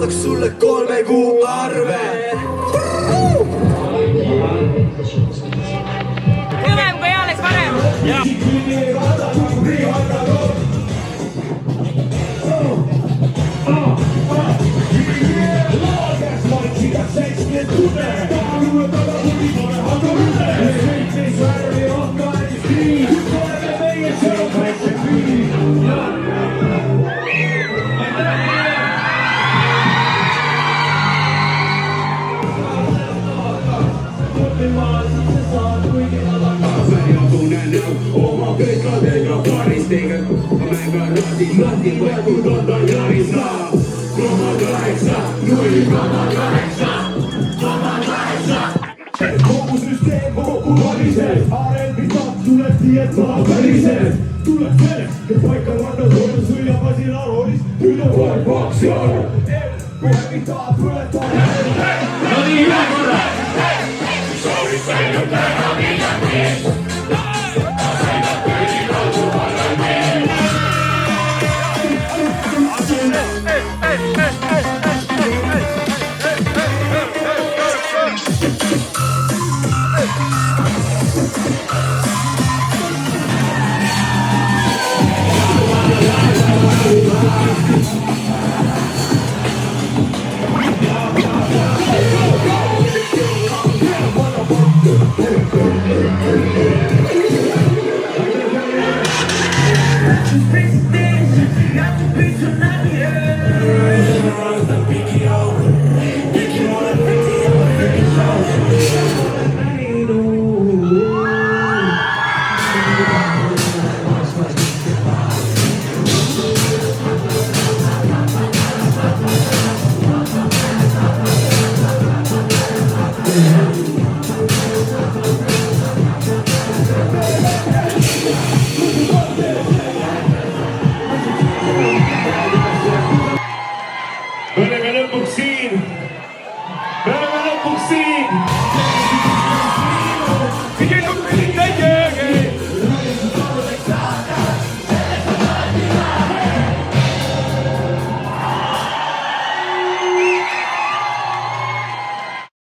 saadaks sulle 3 kuu arve. kõvem kui eales varem. Oma köitladega karistega ma mängan radis lahti võetud on ta jarisa 3,8 0,8 kogu süsteem kokku variseb R&B saab tulebki et ma päriseb tuleb selleks kes paika panna koju sõia masin arolis nüüd on kohe paks jalg kohe mis tahab põletada no nii ühe korra soovid välja täna midagi Go!